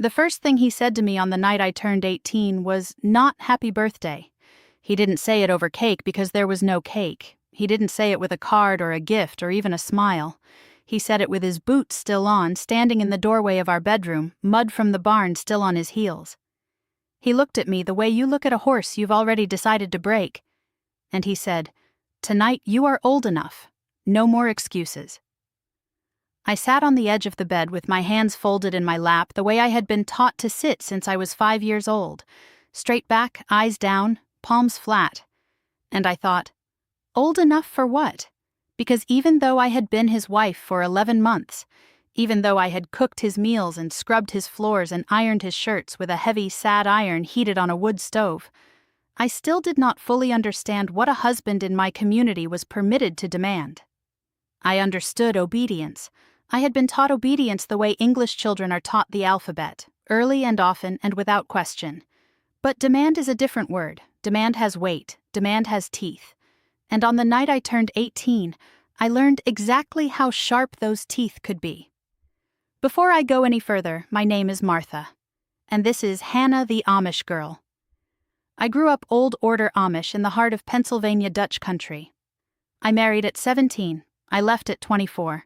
The first thing he said to me on the night I turned 18 was, "Not happy birthday." He didn't say it over cake because there was no cake. He didn't say it with a card or a gift or even a smile. He said it with his boots still on, standing in the doorway of our bedroom, mud from the barn still on his heels. He looked at me the way you look at a horse you've already decided to break. And he said, "Tonight you are old enough. No more excuses." I sat on the edge of the bed with my hands folded in my lap the way I had been taught to sit since I was 5 years old. Straight back, eyes down, palms flat. And I thought, old enough for what? Because even though I had been his wife for 11 months, even though I had cooked his meals and scrubbed his floors and ironed his shirts with a heavy, sad iron heated on a wood stove, I still did not fully understand what a husband in my community was permitted to demand. I understood obedience. I had been taught obedience the way English children are taught the alphabet, early and often and without question. But demand is a different word. Demand has weight. Demand has teeth. And on the night I turned 18, I learned exactly how sharp those teeth could be. Before I go any further, my name is Martha. And this is Hannah the Amish girl. I grew up Old Order Amish in the heart of Pennsylvania Dutch country. I married at 17. I left at 24.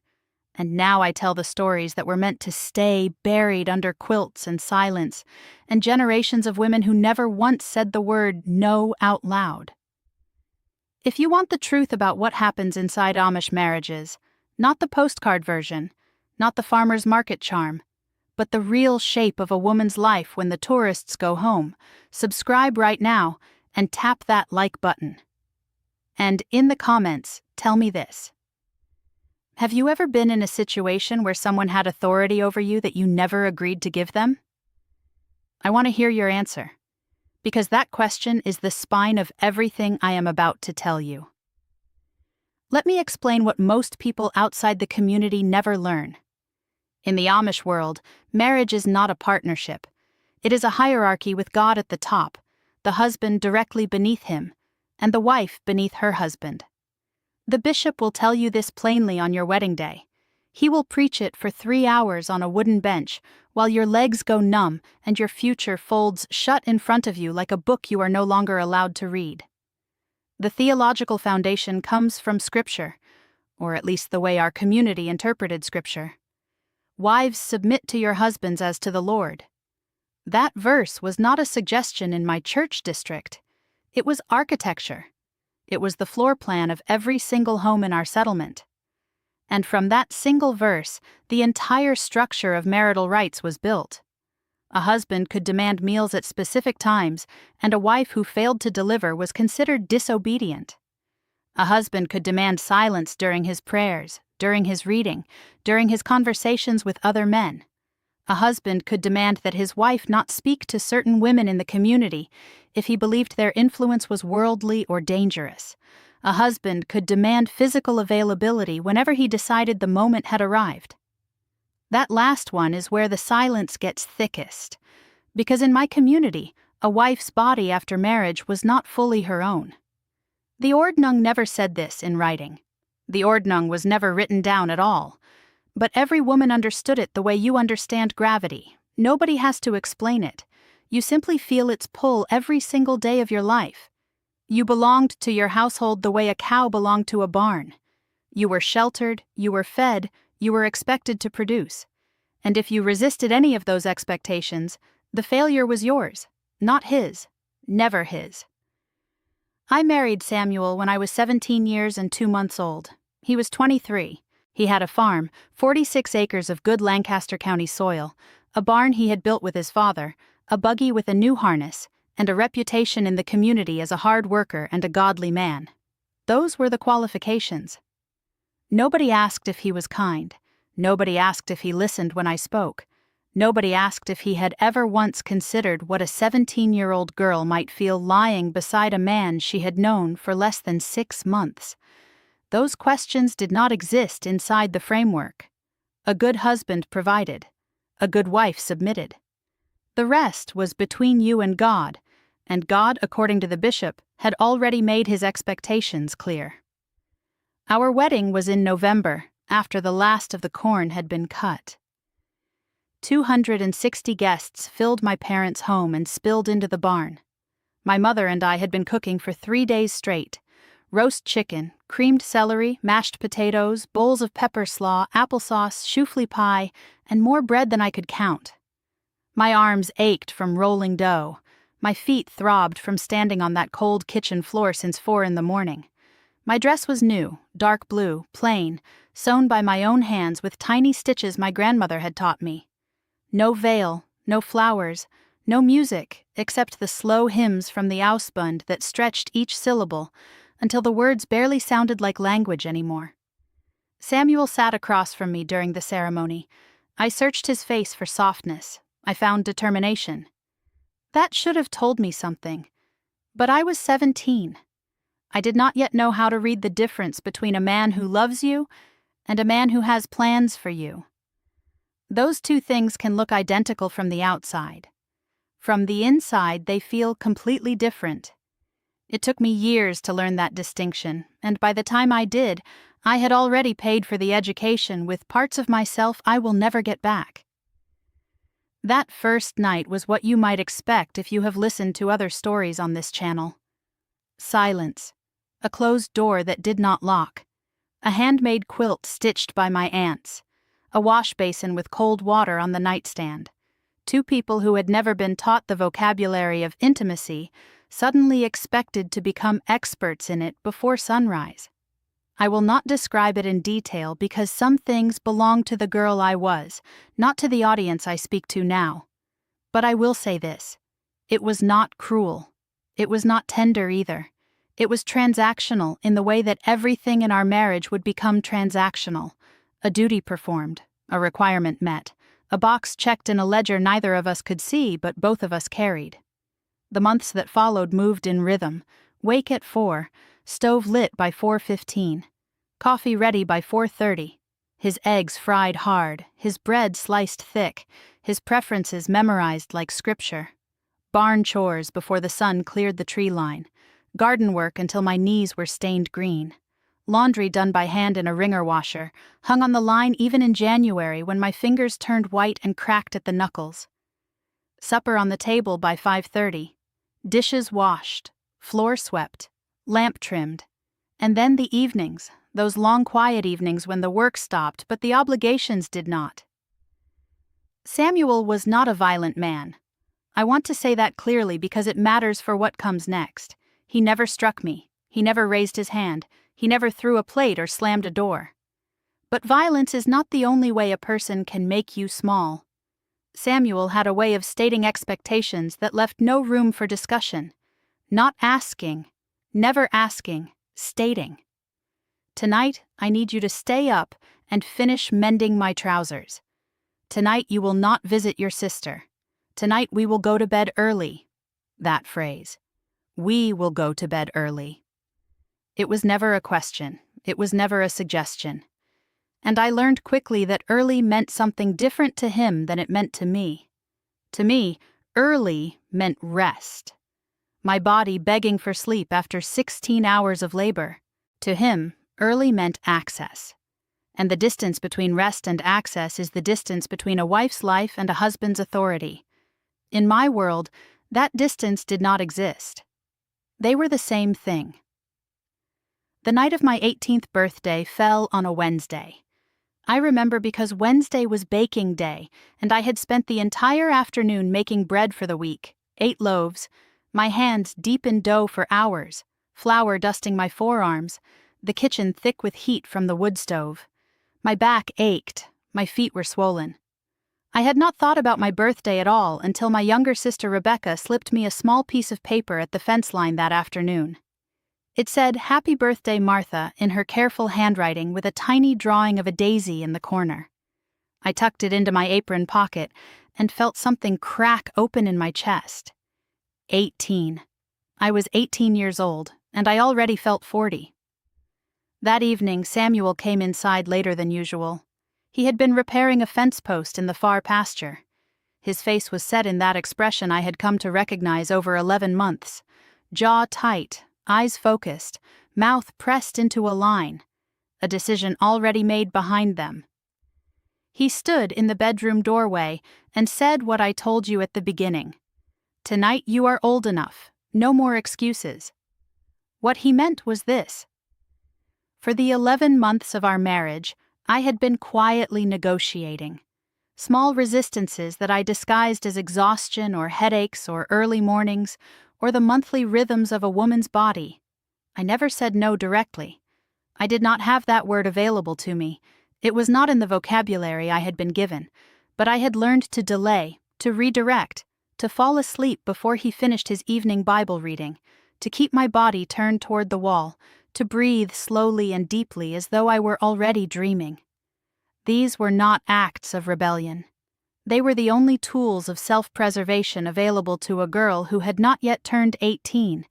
And now I tell the stories that were meant to stay buried under quilts and silence, and generations of women who never once said the word no out loud. If you want the truth about what happens inside Amish marriages, not the postcard version, not the farmer's market charm, but the real shape of a woman's life when the tourists go home, subscribe right now and tap that like button. And in the comments, tell me this. Have you ever been in a situation where someone had authority over you that you never agreed to give them? I want to hear your answer, because that question is the spine of everything I am about to tell you. Let me explain what most people outside the community never learn. In the Amish world, marriage is not a partnership. It is a hierarchy with God at the top, the husband directly beneath him, and the wife beneath her husband. The bishop will tell you this plainly on your wedding day. He will preach it for 3 hours on a wooden bench while your legs go numb and your future folds shut in front of you like a book you are no longer allowed to read. The theological foundation comes from Scripture, or at least the way our community interpreted Scripture. Wives, submit to your husbands as to the Lord. That verse was not a suggestion in my church district. It was architecture. It was the floor plan of every single home in our settlement. And from that single verse, the entire structure of marital rights was built. A husband could demand meals at specific times, and a wife who failed to deliver was considered disobedient. A husband could demand silence during his prayers, during his reading, during his conversations with other men. A husband could demand that his wife not speak to certain women in the community if he believed their influence was worldly or dangerous. A husband could demand physical availability whenever he decided the moment had arrived. That last one is where the silence gets thickest, because in my community, a wife's body after marriage was not fully her own. The Ordnung never said this in writing. The Ordnung was never written down at all. But every woman understood it the way you understand gravity. Nobody has to explain it. You simply feel its pull every single day of your life. You belonged to your household the way a cow belonged to a barn. You were sheltered, you were fed, you were expected to produce. And if you resisted any of those expectations, the failure was yours, not his, never his. I married Samuel when I was 17 years and 2 months old. He was 23. He had a farm, 46 acres of good Lancaster County soil, a barn he had built with his father, a buggy with a new harness, and a reputation in the community as a hard worker and a godly man. Those were the qualifications. Nobody asked if he was kind. Nobody asked if he listened when I spoke. Nobody asked if he had ever once considered what a 17-year-old girl might feel lying beside a man she had known for less than 6 months. Those questions did not exist inside the framework. A good husband provided. A good wife submitted. The rest was between you and God God, according to the bishop, had already made his expectations clear. Our wedding was in November, after the last of the corn had been cut. 260 guests filled my parents' home and spilled into the barn. My mother and I had been cooking for 3 days straight. Roast chicken, creamed celery, mashed potatoes, bowls of pepper slaw, applesauce, choufle pie, and more bread than I could count. My arms ached from rolling dough. My feet throbbed from standing on that cold kitchen floor since 4 in the morning. My dress was new, dark blue, plain, sewn by my own hands with tiny stitches my grandmother had taught me. No veil, no flowers, no music, except the slow hymns from the Ausbund that stretched each syllable until the words barely sounded like language anymore. Samuel sat across from me during the ceremony. I searched his face for softness. I found determination. That should have told me something. But I was 17. I did not yet know how to read the difference between a man who loves you and a man who has plans for you. Those two things can look identical from the outside. From the inside, they feel completely different. It took me years to learn that distinction, and by the time I did, I had already paid for the education with parts of myself I will never get back. That first night was what you might expect if you have listened to other stories on this channel. Silence. A closed door that did not lock. A handmade quilt stitched by my aunts. A wash basin with cold water on the nightstand. Two people who had never been taught the vocabulary of intimacy suddenly expected to become experts in it before sunrise. I will not describe it in detail because some things belong to the girl I was, not to the audience I speak to now. But I will say this. It was not cruel. It was not tender either. It was transactional in the way that everything in our marriage would become transactional. A duty performed, a requirement met, a box checked in a ledger neither of us could see but both of us carried. The months that followed moved in rhythm. Wake at 4, stove lit by 4:15, coffee ready by 4:30, his eggs fried hard, his bread sliced thick, his preferences memorized like scripture. Barn chores before the sun cleared the tree line, garden work until my knees were stained green. Laundry done by hand in a wringer washer, hung on the line even in January when my fingers turned white and cracked at the knuckles. Supper on the table by 5:30, dishes washed, floor swept, lamp trimmed. And then the evenings, those long quiet evenings when the work stopped but the obligations did not. Samuel was not a violent man. I want to say that clearly because it matters for what comes next. He never struck me. He never raised his hand. He never threw a plate or slammed a door. But violence is not the only way a person can make you small. Samuel had a way of stating expectations that left no room for discussion. Not asking, never asking, stating. Tonight, I need you to stay up and finish mending my trousers. Tonight, you will not visit your sister. Tonight, we will go to bed early. That phrase. We will go to bed early. It was never a question. It was never a suggestion. And I learned quickly that early meant something different to him than it meant to me. To me, early meant rest. My body begging for sleep after 16 hours of labor. To him, early meant access. And the distance between rest and access is the distance between a wife's life and a husband's authority. In my world, that distance did not exist. They were the same thing. The night of my 18th birthday fell on a Wednesday. I remember because Wednesday was baking day, and I had spent the entire afternoon making bread for the week, 8 loaves, my hands deep in dough for hours, flour dusting my forearms, the kitchen thick with heat from the wood stove. My back ached, my feet were swollen. I had not thought about my birthday at all until my younger sister Rebecca slipped me a small piece of paper at the fence line that afternoon. It said, "Happy Birthday, Martha," in her careful handwriting with a tiny drawing of a daisy in the corner. I tucked it into my apron pocket and felt something crack open in my chest. 18. I was 18 years old, and I already felt 40. That evening, Samuel came inside later than usual. He had been repairing a fence post in the far pasture. His face was set in that expression I had come to recognize over 11 months. Jaw tight, eyes focused, mouth pressed into a line. A decision already made behind them. He stood in the bedroom doorway and said what I told you at the beginning. Tonight you are old enough. No more excuses. What he meant was this. For the 11 months of our marriage, I had been quietly negotiating. Small resistances that I disguised as exhaustion or headaches or early mornings or the monthly rhythms of a woman's body. I never said no directly. I did not have that word available to me. It was not in the vocabulary I had been given, but I had learned to delay, to redirect, to fall asleep before he finished his evening Bible reading, to keep my body turned toward the wall, to breathe slowly and deeply as though I were already dreaming. These were not acts of rebellion. They were the only tools of self-preservation available to a girl who had not yet turned 18,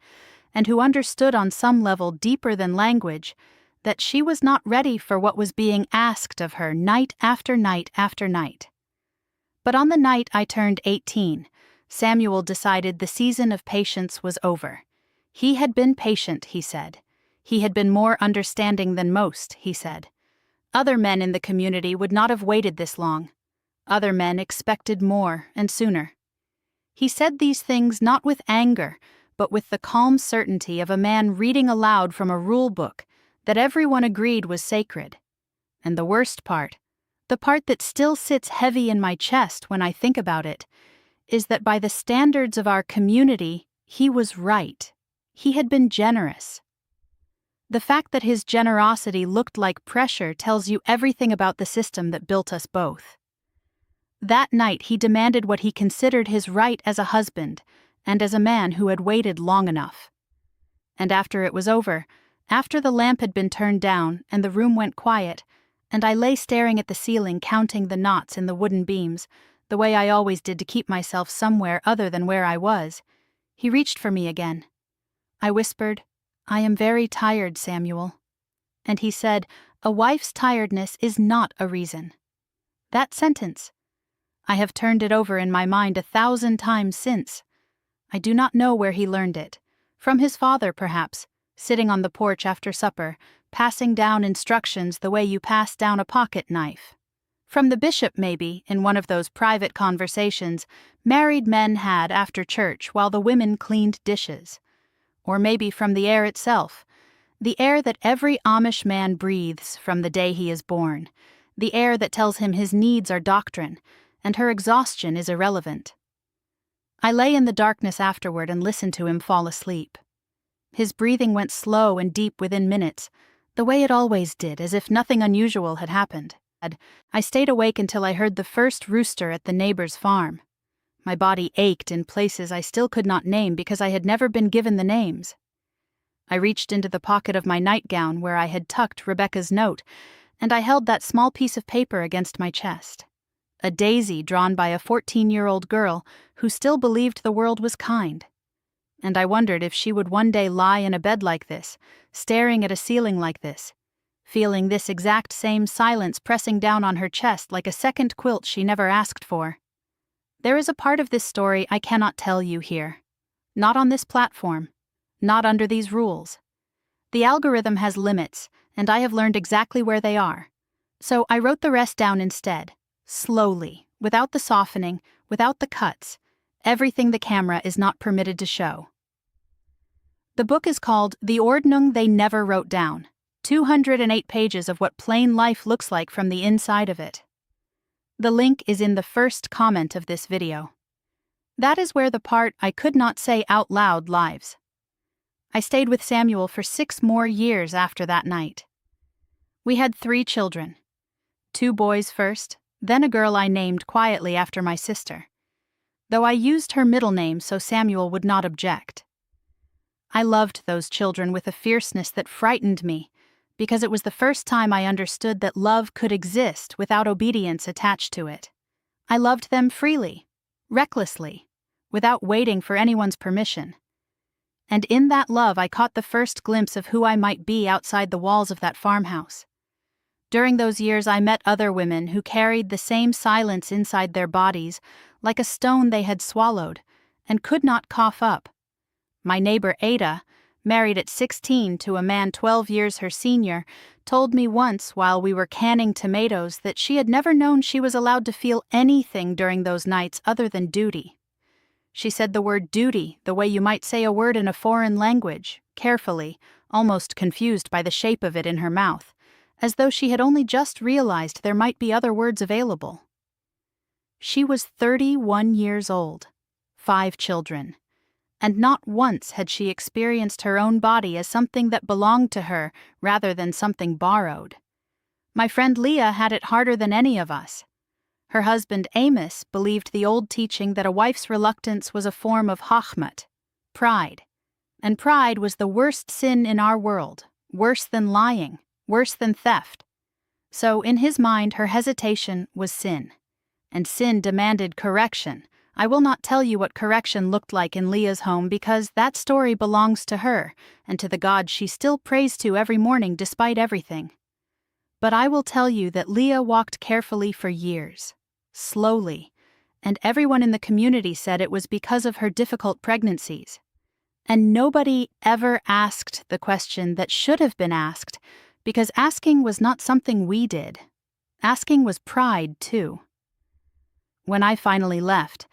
and who understood on some level deeper than language that she was not ready for what was being asked of her night after night after night. But on the night I turned 18, Samuel decided the season of patience was over. He had been patient, he said. He had been more understanding than most, he said. Other men in the community would not have waited this long. Other men expected more and sooner. He said these things not with anger, but with the calm certainty of a man reading aloud from a rule book that everyone agreed was sacred. And the worst part, the part that still sits heavy in my chest when I think about it, is that by the standards of our community, he was right. He had been generous. The fact that his generosity looked like pressure tells you everything about the system that built us both. That night he demanded what he considered his right as a husband and as a man who had waited long enough. And after it was over, after the lamp had been turned down and the room went quiet, and I lay staring at the ceiling counting the knots in the wooden beams, the way I always did to keep myself somewhere other than where I was, he reached for me again. I whispered, "I am very tired, Samuel." And he said, "A wife's tiredness is not a reason." That sentence. I have turned it over in my mind 1,000 times since. I do not know where he learned it. From his father, perhaps, sitting on the porch after supper, passing down instructions the way you pass down a pocket knife. From the bishop, maybe, in one of those private conversations married men had after church while the women cleaned dishes. Or maybe from the air itself, the air that every Amish man breathes from the day he is born, the air that tells him his needs are doctrine, and her exhaustion is irrelevant. I lay in the darkness afterward and listened to him fall asleep. His breathing went slow and deep within minutes, the way it always did, as if nothing unusual had happened. I stayed awake until I heard the first rooster at the neighbor's farm. My body ached in places I still could not name because I had never been given the names. I reached into the pocket of my nightgown where I had tucked Rebecca's note, and I held that small piece of paper against my chest. A daisy drawn by a 14-year-old girl who still believed the world was kind. And I wondered if she would one day lie in a bed like this, staring at a ceiling like this, feeling this exact same silence pressing down on her chest like a second quilt she never asked for. There is a part of this story I cannot tell you here. Not on this platform. Not under these rules. The algorithm has limits, and I have learned exactly where they are. So I wrote the rest down instead, slowly, without the softening, without the cuts, everything the camera is not permitted to show. The book is called The Ordnung They Never Wrote Down, 208 pages of what plain life looks like from the inside of it. The link is in the first comment of this video. That is where the part I could not say out loud lives. I stayed with Samuel for 6 more years after that night. We had 3 children. 2 boys first, then a girl I named quietly after my sister, though I used her middle name so Samuel would not object. I loved those children with a fierceness that frightened me, because it was the first time I understood that love could exist without obedience attached to it. I loved them freely, recklessly, without waiting for anyone's permission. And in that love I caught the first glimpse of who I might be outside the walls of that farmhouse. During those years I met other women who carried the same silence inside their bodies, like a stone they had swallowed, and could not cough up. My neighbor Ada married at 16 to a man 12 years her senior, told me once while we were canning tomatoes that she had never known she was allowed to feel anything during those nights other than duty. She said the word duty the way you might say a word in a foreign language, carefully, almost confused by the shape of it in her mouth, as though she had only just realized there might be other words available. She was 31 years old, 5 children, and not once had she experienced her own body as something that belonged to her rather than something borrowed. My friend Leah had it harder than any of us. Her husband Amish believed the old teaching that a wife's reluctance was a form of chachmat, pride, and pride was the worst sin in our world, worse than lying, worse than theft. So in his mind her hesitation was sin, and sin demanded correction. I will not tell you what correction looked like in Leah's home because that story belongs to her and to the God she still prays to every morning despite everything. But I will tell you that Leah walked carefully for years, slowly, and everyone in the community said it was because of her difficult pregnancies. And nobody ever asked the question that should have been asked, because asking was not something we did. Asking was pride, too. When I finally left,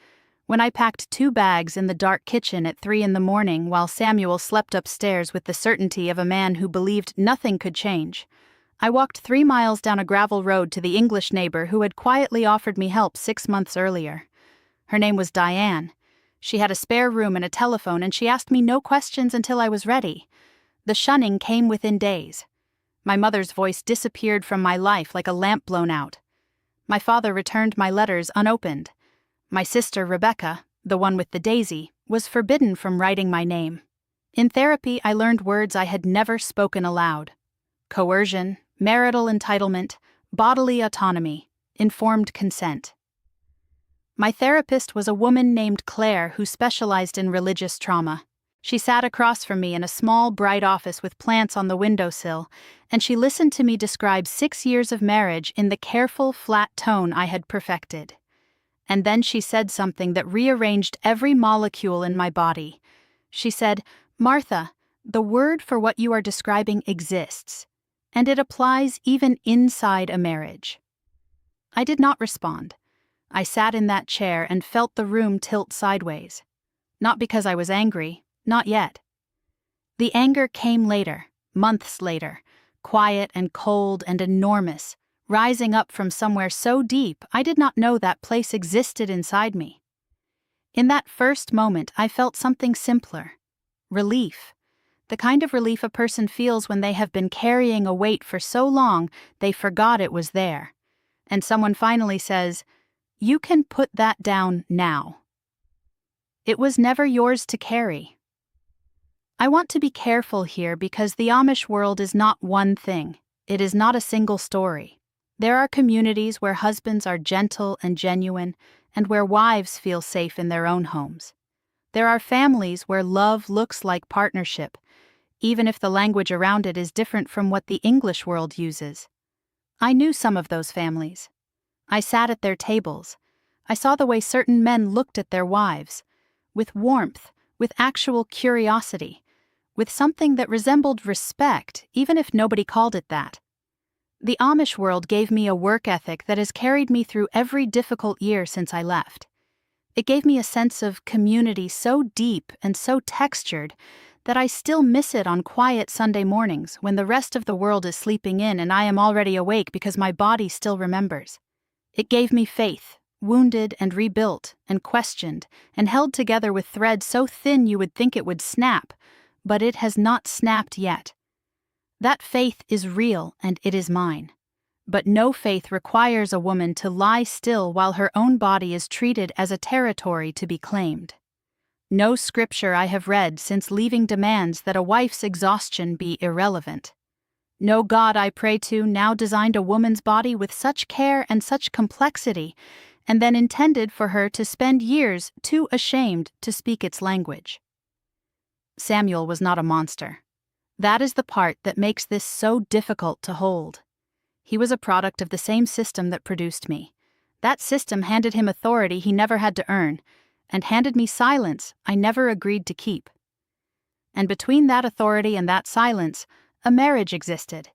when I packed 2 bags in the dark kitchen at 3 a.m. while Samuel slept upstairs with the certainty of a man who believed nothing could change, I walked 3 miles down a gravel road to the English neighbor who had quietly offered me help 6 months earlier. Her name was Diane. She had a spare room and a telephone, and she asked me no questions until I was ready. The shunning came within days. My mother's voice disappeared from my life like a lamp blown out. My father returned my letters unopened. My sister, Rebecca, the one with the daisy, was forbidden from writing my name. In therapy, I learned words I had never spoken aloud: coercion, marital entitlement, bodily autonomy, informed consent. My therapist was a woman named Claire who specialized in religious trauma. She sat across from me in a small, bright office with plants on the windowsill, and she listened to me describe 6 years of marriage in the careful, flat tone I had perfected. And then she said something that rearranged every molecule in my body. She said, "Martha, the word for what you are describing exists, and it applies even inside a marriage." I did not respond. I sat in that chair and felt the room tilt sideways. Not because I was angry, not yet. The anger came later, months later, quiet and cold and enormous, rising up from somewhere so deep I did not know that place existed inside me. In that first moment, I felt something simpler: relief. The kind of relief a person feels when they have been carrying a weight for so long they forgot it was there. And someone finally says, "You can put that down now." It was never yours to carry. I want to be careful here because the Amish world is not one thing. It is not a single story. There are communities where husbands are gentle and genuine, and where wives feel safe in their own homes. There are families where love looks like partnership, even if the language around it is different from what the English world uses. I knew some of those families. I sat at their tables. I saw the way certain men looked at their wives, with warmth, with actual curiosity, with something that resembled respect, even if nobody called it that. The Amish world gave me a work ethic that has carried me through every difficult year since I left. It gave me a sense of community so deep and so textured that I still miss it on quiet Sunday mornings when the rest of the world is sleeping in and I am already awake because my body still remembers. It gave me faith, wounded and rebuilt and questioned and held together with thread so thin you would think it would snap, but it has not snapped yet. That faith is real and it is mine. But no faith requires a woman to lie still while her own body is treated as a territory to be claimed. No scripture I have read since leaving demands that a wife's exhaustion be irrelevant. No God I pray to now designed a woman's body with such care and such complexity, and then intended for her to spend years too ashamed to speak its language. Samuel was not a monster. That is the part that makes this so difficult to hold. He was a product of the same system that produced me. That system handed him authority he never had to earn, and handed me silence I never agreed to keep. And between that authority and that silence, a marriage existed.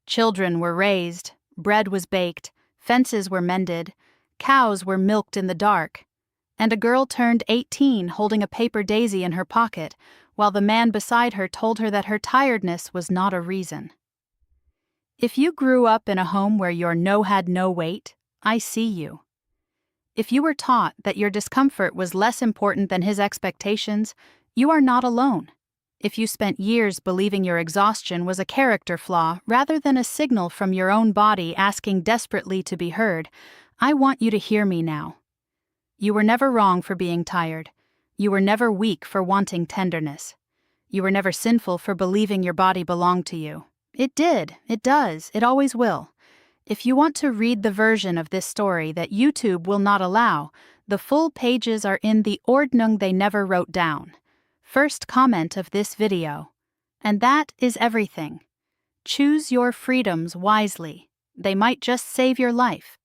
Children were raised, bread was baked, fences were mended, cows were milked in the dark, and a girl turned 18 holding a paper daisy in her pocket, while the man beside her told her that her tiredness was not a reason. If you grew up in a home where your no had no weight, I see you. If you were taught that your discomfort was less important than his expectations, you are not alone. If you spent years believing your exhaustion was a character flaw rather than a signal from your own body asking desperately to be heard, I want you to hear me now. You were never wrong for being tired. You were never weak for wanting tenderness. You were never sinful for believing your body belonged to you. It did, it does, it always will. If you want to read the version of this story that YouTube will not allow, the full pages are in the Ordnung they never wrote down. First comment of this video. And that is everything. Choose your freedoms wisely. They might just save your life.